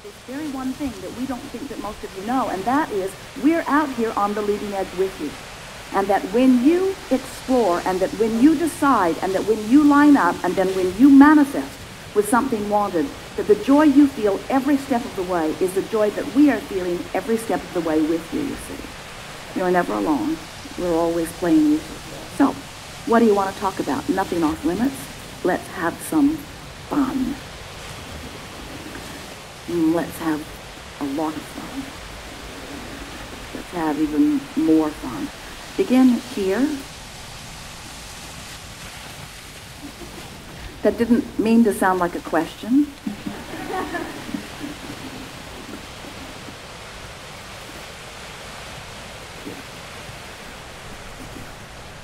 this very one thing that we don't think that most of you know, and that is we're out here on the leading edge with you. And that when you explore, and that when you decide, and that when you line up, and then when you manifest with something wanted, that the joy you feel every step of the way is the joy that we are feeling every step of the way with you, you see. You're never alone. We're always playing with you. So, what do you want to talk about? Nothing off limits. Let's have some fun. Let's have a lot of fun. Let's have even more fun. Begin here. That didn't mean to sound like a question.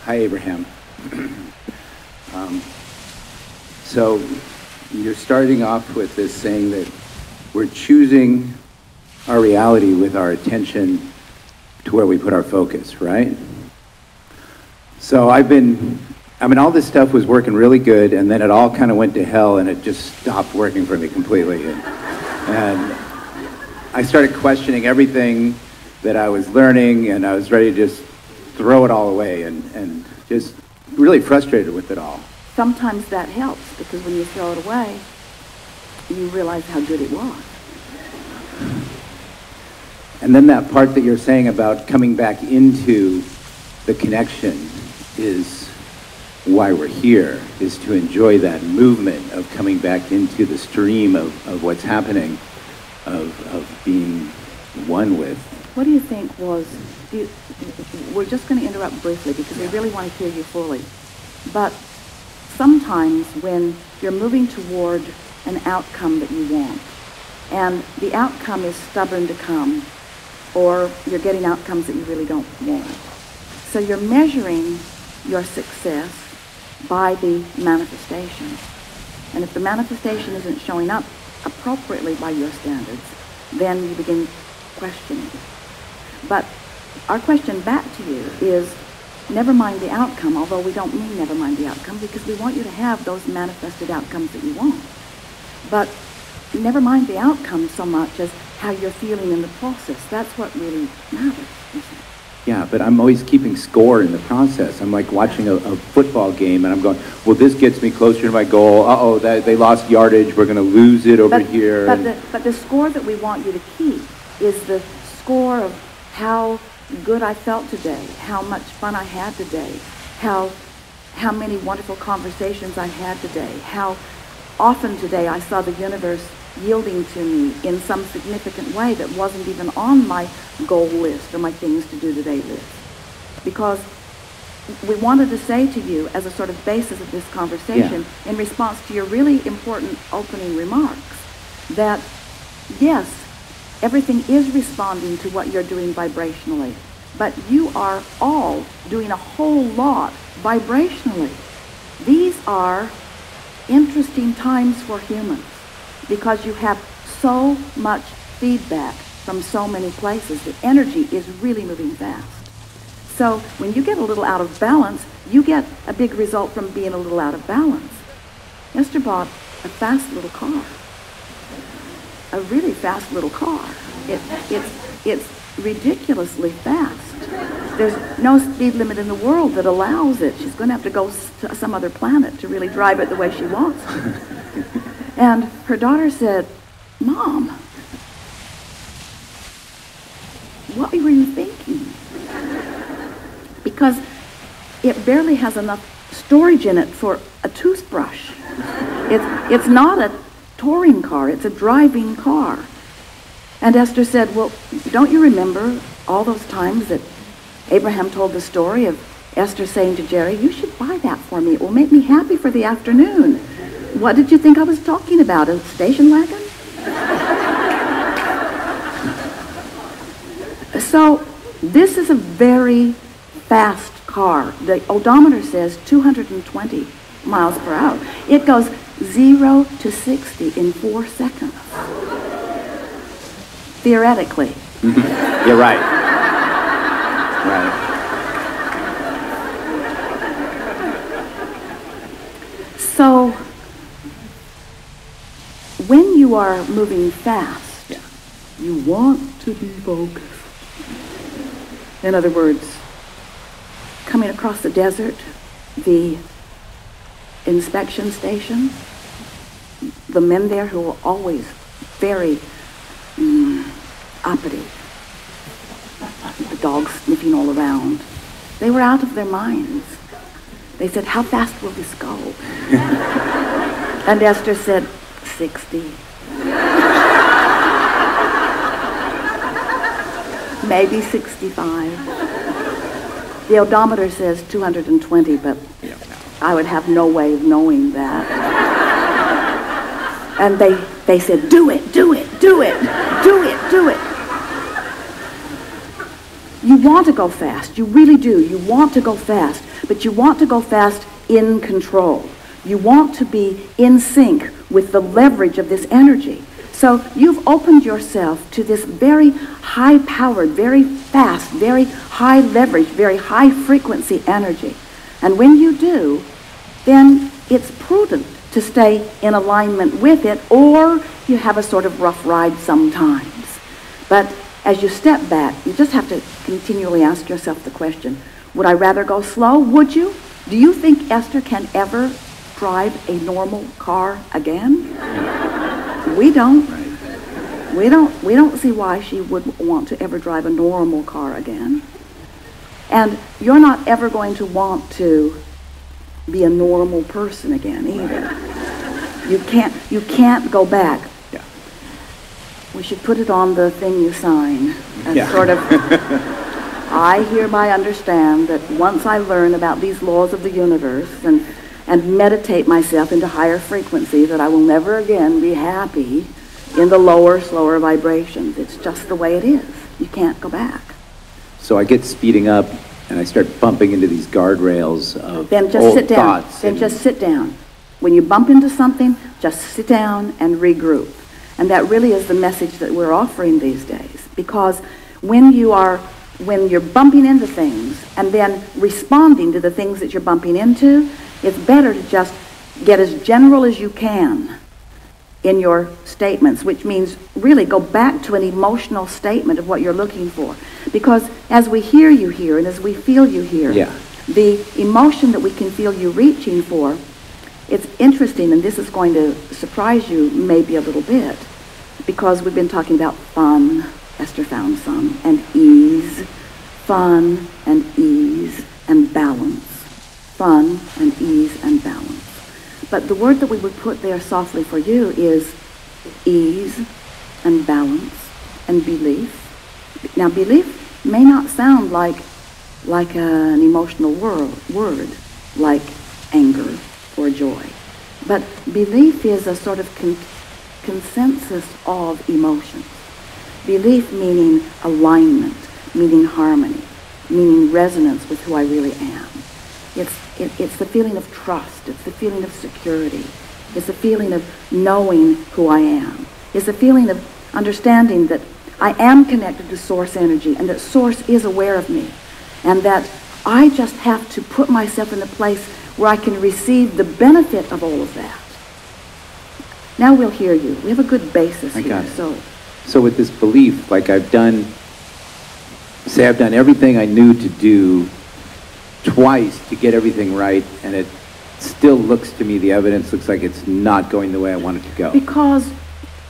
Hi, Abraham. So you're starting off with this saying that we're choosing our reality with our attention to where we put our focus, right? So all this stuff was working really good, and then it all kind of went to hell, and it just stopped working for me completely. And I started questioning everything that I was learning, and I was ready to just throw it all away, and just really frustrated with it all. Sometimes that helps, because when you throw it away, you realize how good it was. And then that part that you're saying about coming back into the connection is why we're here, is to enjoy that movement of coming back into the stream of what's happening, of being one with. What do you think was, we're just going to interrupt briefly because we really want to hear you fully, but sometimes when you're moving toward an outcome that you want, and the outcome is stubborn to come, or you're getting outcomes that you really don't want. So you're measuring your success by the manifestation. And if the manifestation isn't showing up appropriately by your standards, then you begin questioning. But our question back to you is, never mind the outcome, although we don't mean never mind the outcome, because we want you to have those manifested outcomes that you want. But never mind the outcome so much as how you're feeling in the process. That's what really matters, you see. Yeah, but I'm always keeping score in the process. I'm like watching a football game, and I'm going, well, this gets me closer to my goal. Uh-oh, they lost yardage. We're going to lose it over here. But the score that we want you to keep is the score of how good I felt today, how much fun I had today, how many wonderful conversations I had today, how often today I saw the universe yielding to me in some significant way that wasn't even on my goal list or my things to do today list. Because we wanted to say to you, as a sort of basis of this conversation, in response to your really important opening remarks, that yes, everything is responding to what you're doing vibrationally, but you are all doing a whole lot vibrationally. These are interesting times for humans, because you have so much feedback from so many places. The energy is really moving fast. So when you get a little out of balance, you get a big result from being a little out of balance. Esther bought a fast little car, a really fast little car. It's ridiculously fast. There's no speed limit in the world that allows it. She's going to have to go to some other planet to really drive it the way she wants to. And her daughter said, Mom, what were you thinking? Because it barely has enough storage in it for a toothbrush. It's not a touring car, it's a driving car. And Esther said, well, don't you remember all those times that Abraham told the story of Esther saying to Jerry, you should buy that for me, it will make me happy for the afternoon. What did you think I was talking about, a station wagon? So this is a very fast car. The odometer says 220 miles per hour. It goes 0 to 60 in 4 seconds. Theoretically. Mm-hmm. You're right. Right. So when you are moving fast, You want to be focused. In other words, coming across the desert, the inspection station, the men there who were always very uppity, the dogs sniffing all around, they were out of their minds. They said, how fast will this go? And Esther said, 60. Maybe 65. The odometer says 220, but I would have no way of knowing that. And they said, do it, do it, do it, do it, do it. You want to go fast. You really do. You want to go fast. But you want to go fast in control. You want to be in sync with the leverage of this energy. So you've opened yourself to this very high-powered, very fast, very high leverage, very high frequency energy. And when you do, then it's prudent to stay in alignment with it, or you have a sort of rough ride sometimes. But as you step back, you just have to continually ask yourself the question, would I rather go slow? Would you? Do you think Esther can ever drive a normal car again? We don't. We don't see why she would want to ever drive a normal car again. And you're not ever going to want to be a normal person again either. You can't go back. Yeah. We should put it on the thing you sign as sort of, I hereby understand that once I learn about these laws of the universe and meditate myself into higher frequency, that I will never again be happy in the lower, slower vibrations. It's just the way it is. You can't go back. So I get speeding up and I start bumping into these guardrails of Then just old sit down. thoughts. Then just sit down. When you bump into something, just sit down and regroup. And that really is the message that we're offering these days. Because when you're bumping into things and then responding to the things that you're bumping into, it's better to just get as general as you can in your statements, which means really go back to an emotional statement of what you're looking for. Because as we hear you here and as we feel you here, the emotion that we can feel you reaching for, it's interesting, and this is going to surprise you maybe a little bit, because we've been talking about fun, Esther found some, and ease, fun and ease and balance, fun and ease and balance. But the word that we would put there softly for you is ease and balance and belief. Now, belief may not sound like an emotional word, like anger or joy. But belief is a sort of consensus of emotions. Belief meaning alignment, meaning harmony, meaning resonance with who I really am. It's the feeling of trust. It's the feeling of security. It's the feeling of knowing who I am. It's the feeling of understanding that I am connected to source energy and that source is aware of me, and that I just have to put myself in a place where I can receive the benefit of all of that. Now we'll hear you. We have a good basis here. So with this belief, like I've done everything I knew to do twice to get everything right, and it still looks to me, the evidence looks like it's not going the way I want it to go. Because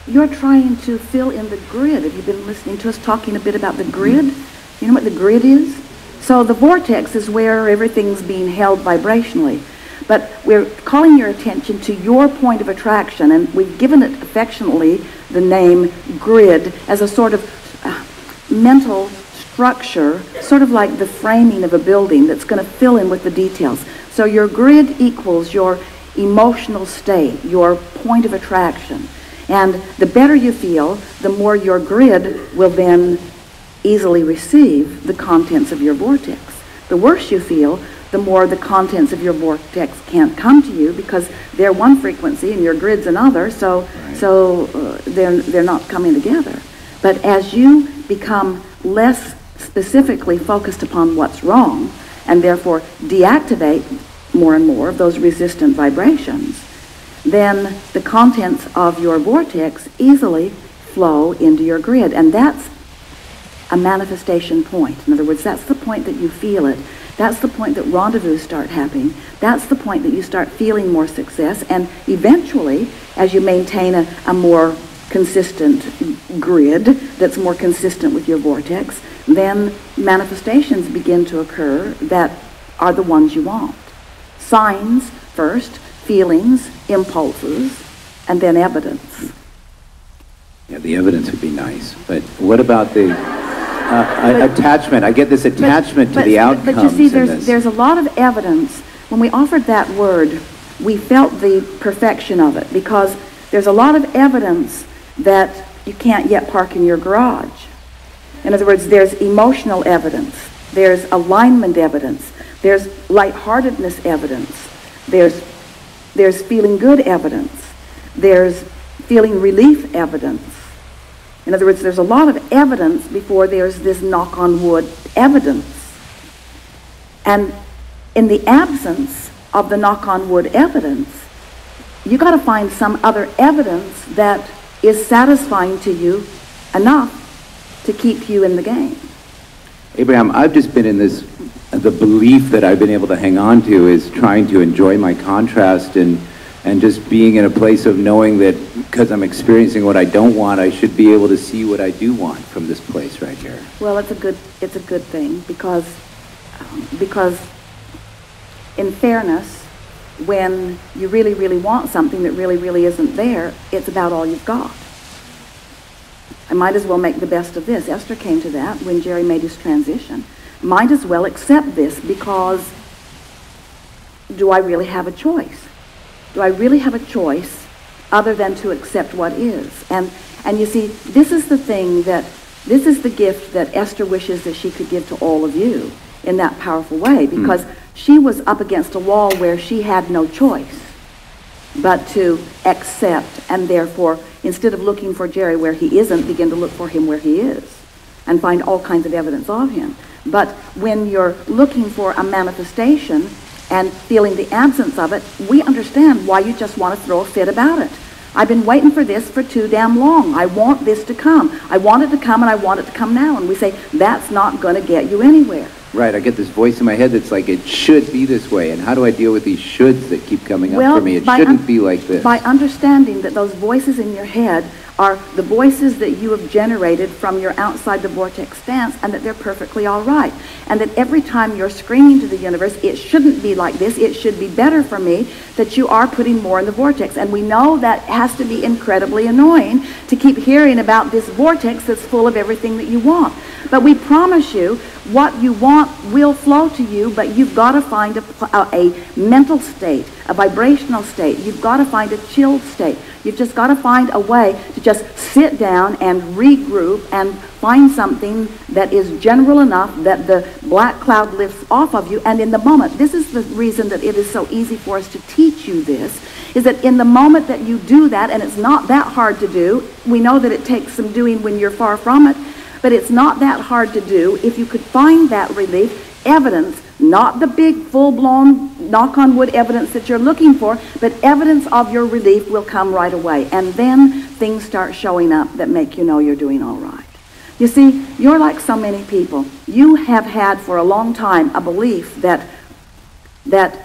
you're trying to fill in the grid. Have you been listening to us talking a bit about the grid? You know what the grid is? So the vortex is where everything's being held vibrationally. But we're calling your attention to your point of attraction, and we've given it affectionately the name grid as a sort of mental structure, sort of like the framing of a building that's going to fill in with the details. So your grid equals your emotional state, your point of attraction. And the better you feel, the more your grid will then easily receive the contents of your vortex. The worse you feel, the more the contents of your vortex can't come to you, because they're one frequency and your grid's another, so they're not coming together. But as you become less specifically focused upon what's wrong, and therefore deactivate more and more of those resistant vibrations, then the contents of your vortex easily flow into your grid. And that's a manifestation point. In other words, that's the point that you feel it. That's the point that rendezvous start happening. That's the point that you start feeling more success. And eventually, as you maintain a more consistent grid that's more consistent with your vortex, then manifestations begin to occur that are the ones you want. Signs first, feelings, impulses, and then evidence. Yeah, the evidence would be nice. But what about the attachment? I get this attachment to the outcomes. But you see, there's a lot of evidence. When we offered that word, we felt the perfection of it, because there's a lot of evidence that you can't yet park in your garage. In other words, there's emotional evidence, there's alignment evidence, there's lightheartedness evidence, there's feeling good evidence, there's feeling relief evidence. In other words, there's a lot of evidence before there's this knock on wood evidence. And in the absence of the knock on wood evidence, you got to find some other evidence that is satisfying to you enough to keep you in the game. Abraham, I've just been in this, the belief that I've been able to hang on to is trying to enjoy my contrast and just being in a place of knowing that because I'm experiencing what I don't want, I should be able to see what I do want from this place right here. Well, it's a good thing, because in fairness, when you really, really want something that really, really isn't there, it's about all you've got. I might as well make the best of this. Esther came to that when Jerry made his transition. Might as well accept this, because do I really have a choice? Do I really have a choice other than to accept what is? And you see, this is the gift that Esther wishes that she could give to all of you in that powerful way, because she was up against a wall where she had no choice but to accept, and therefore, instead of looking for Jerry where he isn't, begin to look for him where he is and find all kinds of evidence of him. But when you're looking for a manifestation and feeling the absence of it, we understand why you just want to throw a fit about it. I've been waiting for this for too damn long. I want this to come. I want it to come, and I want it to come now. And we say, that's not going to get you anywhere. Right, I get this voice in my head that's like, it should be this way. And how do I deal with these shoulds that keep coming up for me? It shouldn't be like this. By understanding that those voices in your head are the voices that you have generated from your outside the vortex stance, and that they're perfectly all right. And that every time you're screaming to the universe, it shouldn't be like this, it should be better for me, that you are putting more in the vortex. And we know that has to be incredibly annoying to keep hearing about this vortex that's full of everything that you want. But we promise you, what you want will flow to you, but you've got to find a mental state, a vibrational state. You've got to find a chilled state. You've just got to find a way to just sit down and regroup and find something that is general enough that the black cloud lifts off of you. And in the moment, this is the reason that it is so easy for us to teach you this, is that in the moment that you do that, and it's not that hard to do, we know that it takes some doing when you're far from it, but it's not that hard to do. If you could find that relief, evidence, not the big full-blown knock-on-wood evidence that you're looking for, but evidence of your relief will come right away. And then things start showing up that make you know you're doing all right. You see, you're like so many people. You have had for a long time a belief that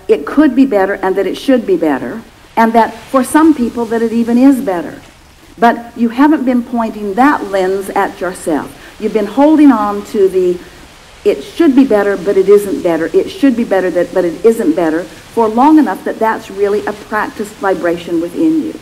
it could be better and that it should be better, and that for some people that it even is better. But you haven't been pointing that lens at yourself. You've been holding on to the, it should be better, but it isn't better. It should be better, but it isn't better, for long enough that that's really a practiced vibration within you.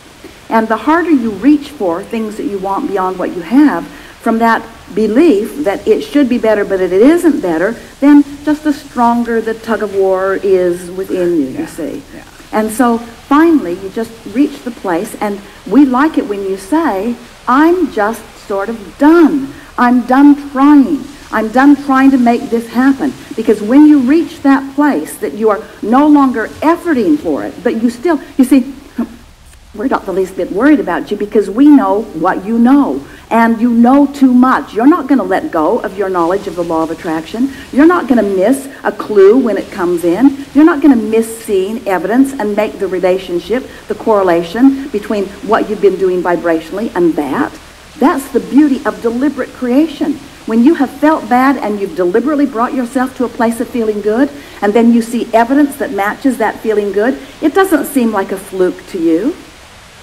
And the harder you reach for things that you want beyond what you have, from that belief that it should be better, but it isn't better, then just the stronger the tug of war is within you, you see. Yeah. And so finally, you just reach the place, and we like it when you say, I'm just sort of done. I'm done trying. I'm done trying to make this happen. Because when you reach that place that you are no longer efforting for it, but you still, you see, we're not the least bit worried about you because we know what you know. And you know too much. You're not going to let go of your knowledge of the law of attraction. You're not going to miss a clue when it comes in. You're not going to miss seeing evidence and make the relationship, the correlation between what you've been doing vibrationally and that. That's the beauty of deliberate creation. When you have felt bad and you've deliberately brought yourself to a place of feeling good, and then you see evidence that matches that feeling good, it doesn't seem like a fluke to you.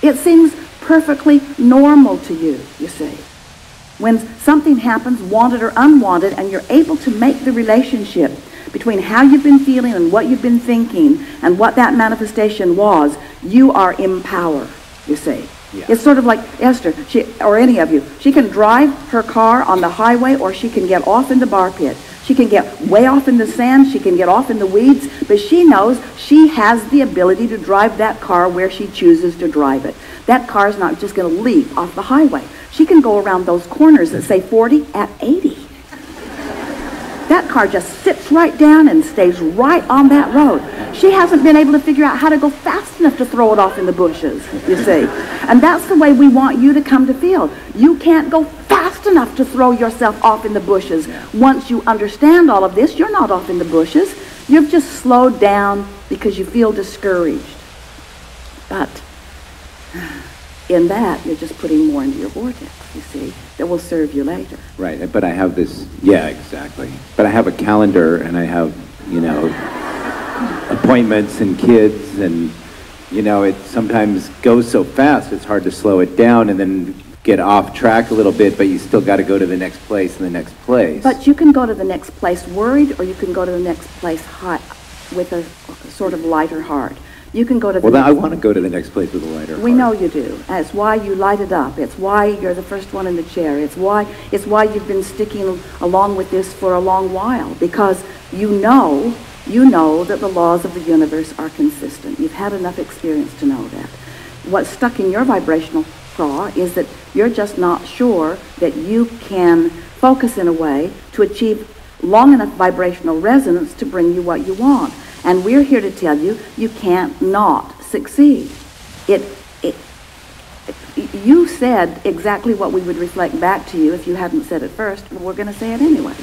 It seems perfectly normal to you, you see. When something happens, wanted or unwanted, and you're able to make the relationship between how you've been feeling and what you've been thinking and what that manifestation was, you are in power, you see. Yeah. It's sort of like Esther, or any of you. She can drive her car on the highway, or she can get off in the bar pit. She can get way off in the sand, she can get off in the weeds, but she knows she has the ability to drive that car where she chooses to drive it. That car is not just going to leap off the highway. She can go around those corners that say 40 at 80. That car just sits right down and stays right on that road. She hasn't been able to figure out how to go fast enough to throw it off in the bushes, you see. And that's the way we want you to come to feel. You can't go fast enough to throw yourself off in the bushes. Once you understand all of this, you're not off in the bushes. You've just slowed down because you feel discouraged. But in that, you're just putting more into your vortex, you see, that will serve you later. Right, but I have this, yeah, exactly. But I have a calendar, and I have, you know, appointments and kids, and, you know, it sometimes goes so fast, it's hard to slow it down and then get off track a little bit, but you still got to go to the next place and the next place. But you can go to the next place worried, or you can go to the next place high, with a sort of lighter heart. You can go to the well, I want to go to the next place with a lighter heart. We know you do. It's why you light it up. It's why you're the first one in the chair. It's why you've been sticking along with this for a long while, because you know that the laws of the universe are consistent. You've had enough experience to know that. What's stuck in your vibrational craw is that you're just not sure that you can focus in a way to achieve long enough vibrational resonance to bring you what you want. And we're here to tell you, you can't not succeed. You said exactly what we would reflect back to you if you hadn't said it first, but we're going to say it anyway.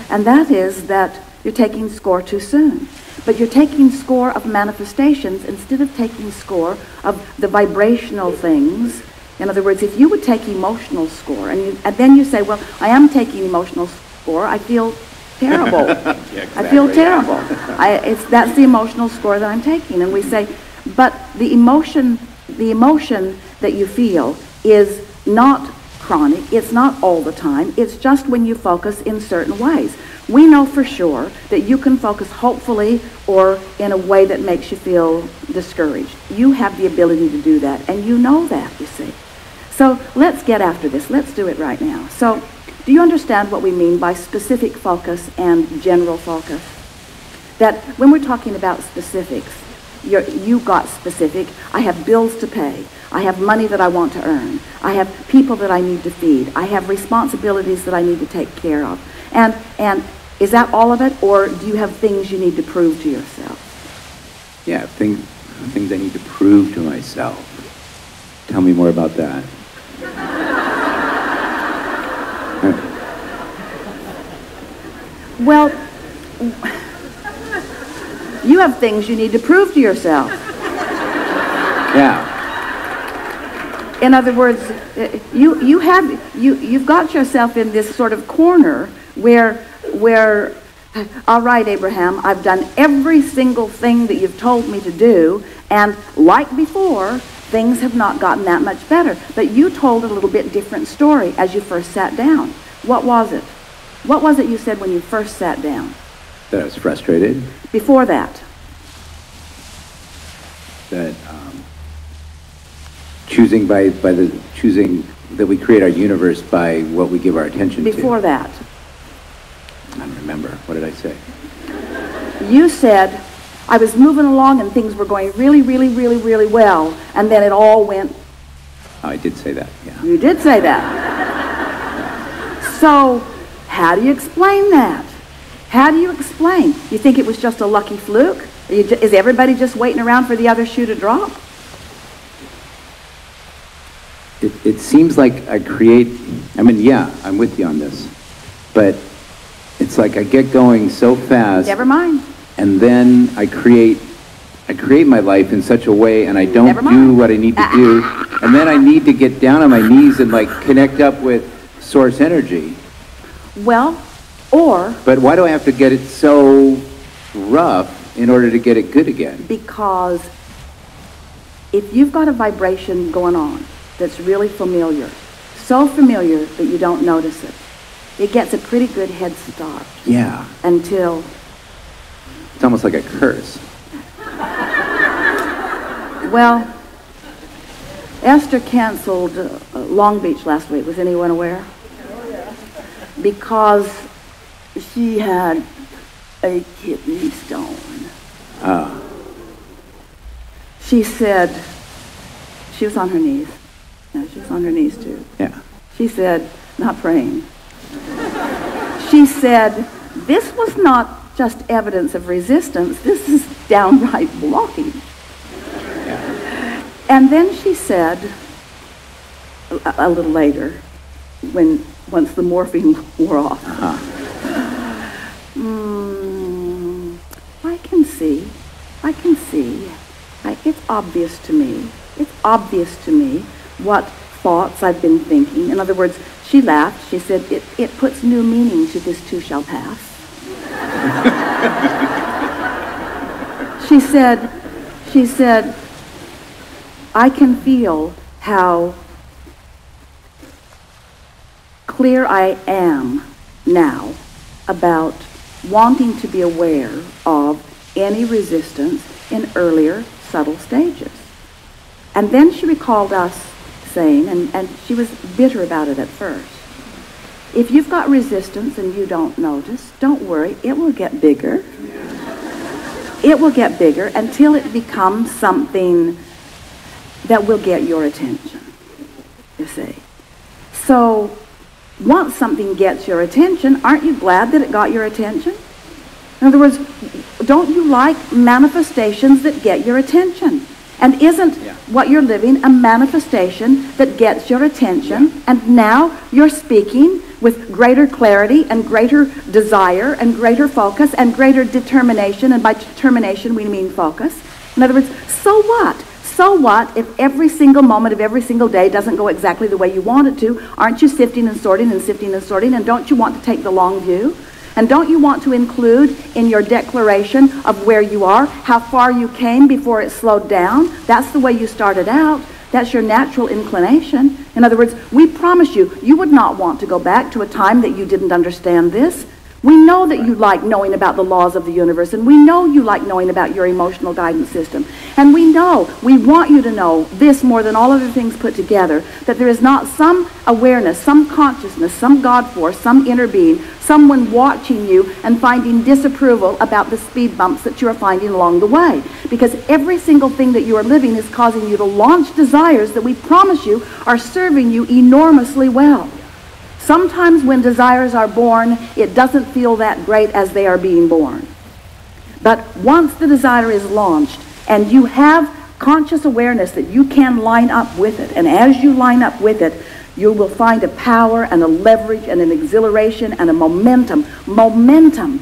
And that is that you're taking score too soon. But you're taking score of manifestations instead of taking score of the vibrational things. In other words, if you would take emotional score, and then you say, well, I am taking emotional score, I feel terrible. Yeah, exactly. I feel terrible. That's the emotional score that I'm taking. And we say, but the emotion that you feel is not chronic. It's not all the time. It's just when you focus in certain ways. We know for sure that you can focus hopefully or in a way that makes you feel discouraged. You have the ability to do that, and you know that, you see. So let's get after this. Let's do it right now. So do you understand what we mean by specific focus and general focus? That when we're talking about specifics, you got specific. I have bills to pay. I have money that I want to earn. I have people that I need to feed. I have responsibilities that I need to take care of. And is that all of it, or do you have things you need to prove to yourself? Yeah, things I need to prove to myself. Tell me more about that. Well, you have things you need to prove to yourself. Yeah. In other words, you've got yourself in this sort of corner where, all right, Abraham, I've done every single thing that you've told me to do, and like before, things have not gotten that much better. But you told a little bit different story as you first sat down. What was it? What was it you said when you first sat down? That I was frustrated. Before that? That choosing that we create our universe by what we give our attention to. Before that? I don't remember. What did I say? You said, I was moving along and things were going really, really, really, really well, and then it all went... Oh, I did say that, yeah. You did say that. So, how do you explain that? How do you explain? You think it was just a lucky fluke? Is everybody just waiting around for the other shoe to drop? It seems like yeah, I'm with you on this. But it's like I get going so fast. Never mind. And then I create I create my life in such a way, and I don't Never mind. do what I need to do, and then I need to get down on my knees and like connect up with source energy. Well, or But why do I have to get it so rough in order to get it good again? because if you've got a vibration going on that's really familiar, so familiar that you don't notice it, it gets a pretty good head start Yeah, until it's almost like a curse. Well, Esther canceled Long Beach last week. Was anyone aware? Because she had a kidney stone. Ah, She said, she was on her knees. Yeah, she was on her knees too. yeah. She said, not praying. She said, this was not just evidence of resistance, this is downright blocking. And then she said, a little later, once the morphine wore off, I can see, it's obvious to me what thoughts I've been thinking. In other words, she laughed, she said, it puts new meaning to this too shall pass. She said, I can feel how clear I am now about wanting to be aware of any resistance in earlier subtle stages. And then she recalled us saying, and she was bitter about it at first, if you've got resistance and you don't notice, don't worry, it will get bigger. It will get bigger until it becomes something that will get your attention, you see. So once something gets your attention, aren't you glad that it got your attention? In other words, don't you like manifestations that get your attention? And isn't what you're living a manifestation that gets your attention? Yeah. And now you're speaking with greater clarity and greater desire and greater focus and greater determination. And by determination, we mean focus. In other words, so what? So what if every single moment of every single day doesn't go exactly the way you want it to? Aren't you sifting and sorting and sifting and sorting? And don't you want to take the long view? And don't you want to include in your declaration of where you are, how far you came before it slowed down? That's the way you started out. That's your natural inclination. In other words, we promise you, you would not want to go back to a time that you didn't understand this. We know that you like knowing about the laws of the universe, and we know you like knowing about your emotional guidance system. And we want you to know this more than all other things put together, that there is not some awareness, some consciousness, some God force, some inner being, someone watching you and finding disapproval about the speed bumps that you are finding along the way. Because every single thing that you are living is causing you to launch desires that we promise you are serving you enormously well. Sometimes when desires are born, it doesn't feel that great as they are being born. But once the desire is launched and you have conscious awareness that you can line up with it, and as you line up with it, you will find a power and a leverage and an exhilaration and a momentum. Momentum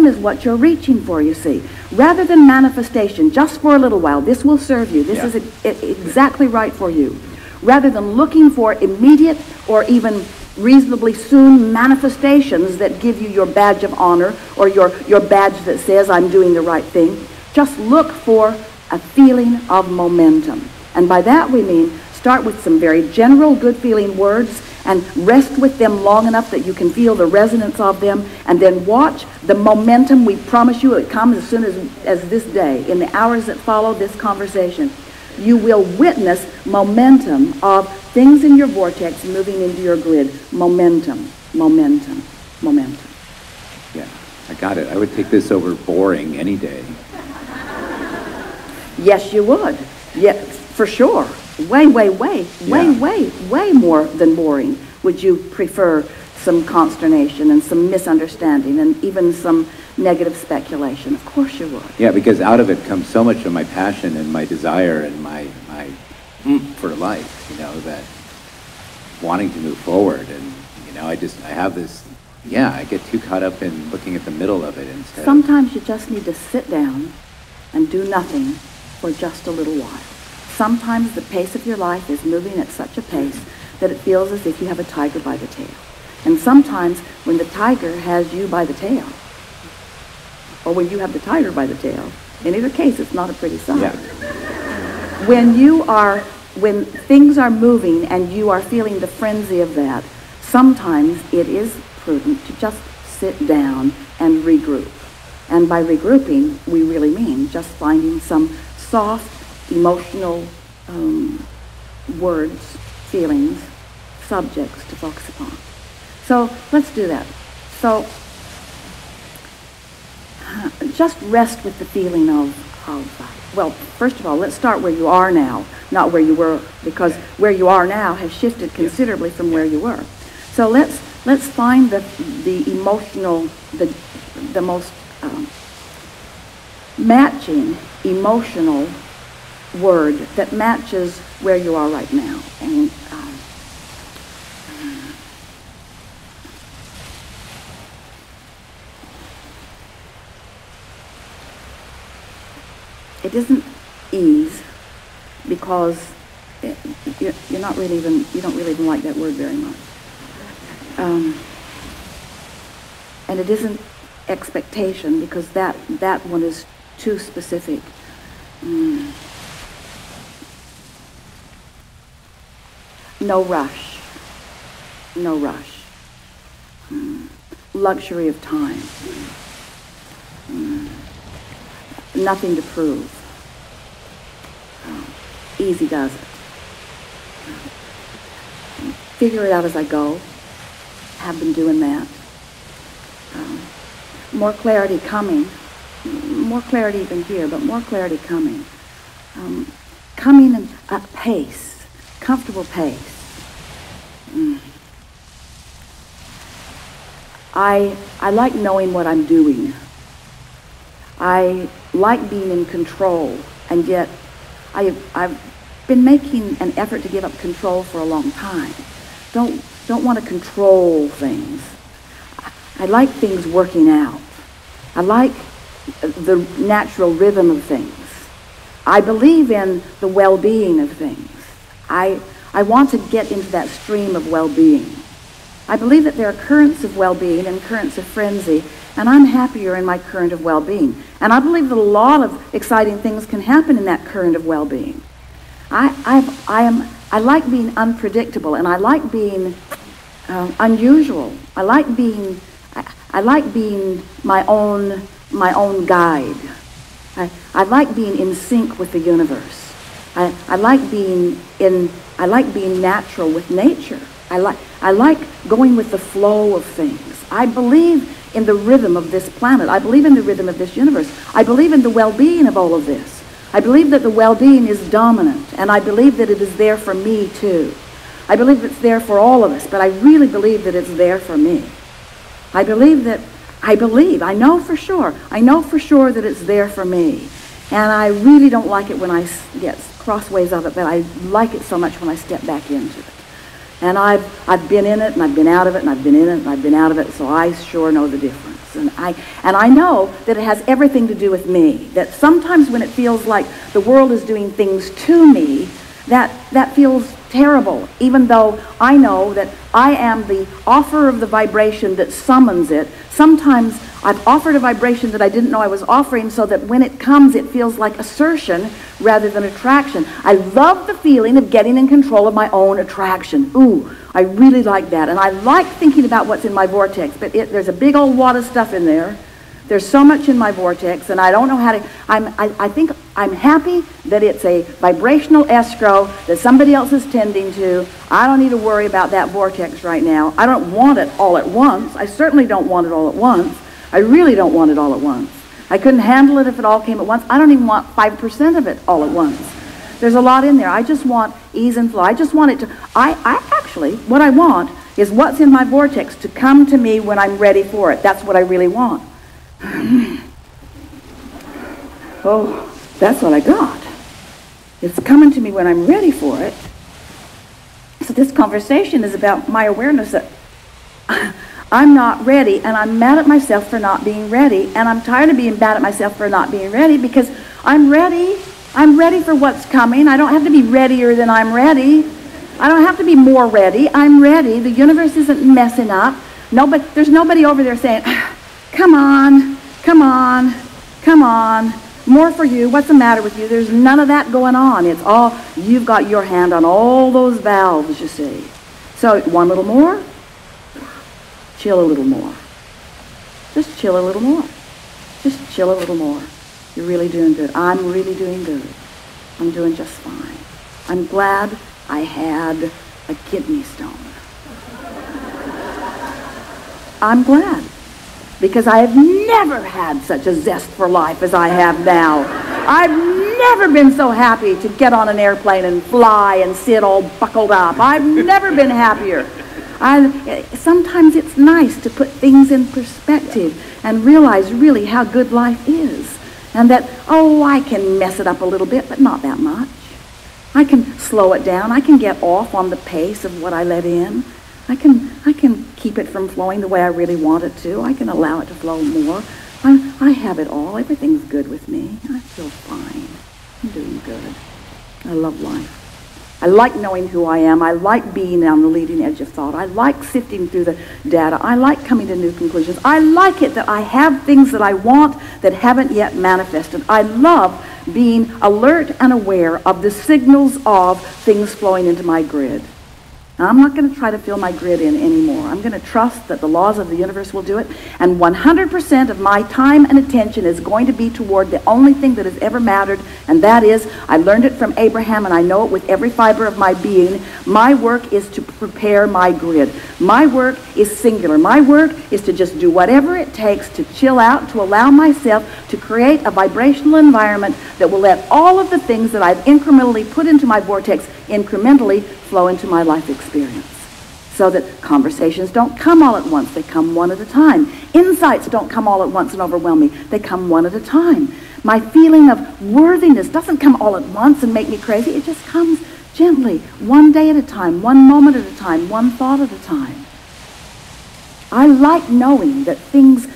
is what you're reaching for, you see. Rather than manifestation, just for a little while, this will serve you. This is exactly right for you. Rather than looking for immediate or even reasonably soon manifestations that give you your badge of honor or your badge that says I'm doing the right thing, just look for a feeling of momentum. And by that we mean start with some very general good feeling words and rest with them long enough that you can feel the resonance of them, and then watch the momentum. We promise you it comes as soon as this day, in the hours that follow this conversation. You will witness momentum of things in your vortex moving into your grid. Momentum. Yeah, I got it. I would take this over boring any day. Yes, you would. Yeah, for sure. Way more than boring. Would you prefer some consternation and some misunderstanding and even some negative speculation? Of course you would. Yeah, because out of it comes so much of my passion and my desire and my for life, that wanting to move forward. And, I have this, I get too caught up in looking at the middle of it instead. Sometimes you just need to sit down and do nothing for just a little while. Sometimes the pace of your life is moving at such a pace that it feels as if you have a tiger by the tail. And sometimes when the tiger has you by the tail, or when you have the tiger by the tail, in either case, it's not a pretty sight. Yeah. When things are moving and you are feeling the frenzy of that, sometimes it is prudent to just sit down and regroup. And by regrouping, we really mean just finding some soft, emotional words, feelings, subjects to focus upon. So let's do that. So just rest with the feeling of, well, first of all, let's start where you are now, not where you were, because where you are now has shifted considerably from where you were. So let's find the emotional, the most matching emotional word that matches where you are right now. And it isn't ease, because you don't really even like that word very much. And it isn't expectation, because that one is too specific. No rush. No rush. Luxury of time. Nothing to prove. Easy does it. Figure it out as I go. Have been doing that. More clarity coming. More clarity even here, but more clarity coming. Coming in a pace, comfortable pace. I like knowing what I'm doing. I like being in control, and yet I've been making an effort to give up control for a long time. Don't want to control things. I like things working out. I like the natural rhythm of things. I believe in the well-being of things. I want to get into that stream of well-being. I believe that there are currents of well-being and currents of frenzy, and I'm happier in my current of well-being. And I believe that a lot of exciting things can happen in that current of well-being. I like being unpredictable, and I like being unusual. I like being my own guide. I like being in sync with the universe. I like being natural with nature. I like going with the flow of things. I believe in the rhythm of this planet. I believe in the rhythm of this universe. I believe in the well-being of all of this. I believe that the well-being is dominant, and I believe that it is there for me too. I believe it's there for all of us, but I really believe that it's there for me. I know for sure that it's there for me. And I really don't like it when I get crossways of it, but I like it so much when I step back into it. And I've been in it, and I've been out of it, and I've been in it, and I've been out of it, so I sure know the difference. And I know that it has everything to do with me, that sometimes when it feels like the world is doing things to me, that feels terrible, even though I know that I am the offer of the vibration that summons it. Sometimes I've offered a vibration that I didn't know I was offering, so that when it comes, it feels like assertion rather than attraction. I love the feeling of getting in control of my own attraction. Ooh, I really like that. And I like thinking about what's in my vortex, but there's a big old wad of stuff in there. There's so much in my vortex, and I don't know how to... I think I'm happy that it's a vibrational escrow that somebody else is tending to. I don't need to worry about that vortex right now. I don't want it all at once. I certainly don't want it all at once. I really don't want it all at once. I couldn't handle it if it all came at once. I don't even want 5% of it all at once. There's a lot in there. I just want ease and flow. I just want it to... Actually, what I want is what's in my vortex to come to me when I'm ready for it. That's what I really want. Oh, that's what I got. It's coming to me when I'm ready for it. So this conversation is about my awareness that I'm not ready, and I'm mad at myself for not being ready, and I'm tired of being mad at myself for not being ready, because I'm ready. I'm ready for what's coming. I don't have to be readier than I'm ready. I don't have to be more ready. I'm ready. The universe isn't messing up. There's nobody over there saying, come on, come on, come on. More for you. What's the matter with you? There's none of that going on. It's all, you've got your hand on all those valves, you see. So, one little more. Chill a little more. Just chill a little more. Just chill a little more. You're really doing good. I'm really doing good. I'm doing just fine. I'm glad I had a kidney stone. I'm glad. Because I have never had such a zest for life as I have now. I've never been so happy to get on an airplane and fly and sit all buckled up. I've never been happier. Sometimes it's nice to put things in perspective and realize really how good life is. And that, oh, I can mess it up a little bit, but not that much. I can slow it down. I can get off on the pace of what I let in. I can keep it from flowing the way I really want it to. I can allow it to flow more. I have it all. Everything's good with me. I feel fine. I'm doing good. I love life. I like knowing who I am. I like being on the leading edge of thought. I like sifting through the data. I like coming to new conclusions. I like it that I have things that I want that haven't yet manifested. I love being alert and aware of the signals of things flowing into my grid. Now, I'm not going to try to fill my grid in anymore. I'm going to trust that the laws of the universe will do it. And 100% of my time and attention is going to be toward the only thing that has ever mattered, and that is, I learned it from Abraham, and I know it with every fiber of my being. My work is to prepare my grid. My work is singular. My work is to just do whatever it takes to chill out, to allow myself to create a vibrational environment that will let all of the things that I've incrementally put into my vortex incrementally flow into my life experience. So that conversations don't come all at once, they come one at a time. Insights don't come all at once and overwhelm me, they come one at a time. My feeling of worthiness doesn't come all at once and make me crazy, it just comes gently, one day at a time, one moment at a time, one thought at a time. I like knowing that things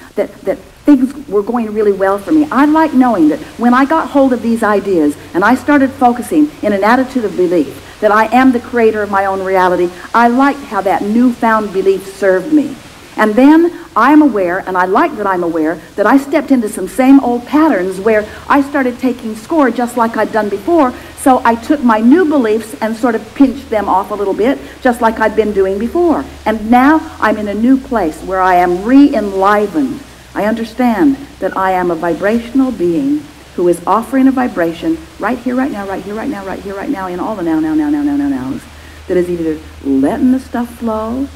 were going really well for me. I like knowing that when I got hold of these ideas and I started focusing in an attitude of belief that I am the creator of my own reality, I liked how that newfound belief served me. And then I'm aware, and I like that I'm aware, that I stepped into some same old patterns where I started taking score just like I'd done before, so I took my new beliefs and sort of pinched them off a little bit, just like I'd been doing before. And now I'm in a new place where I am re-enlivened. I understand that I am a vibrational being who is offering a vibration right here, right now, right here, right now, right here, right now, in all the nows, that is either letting the stuff flow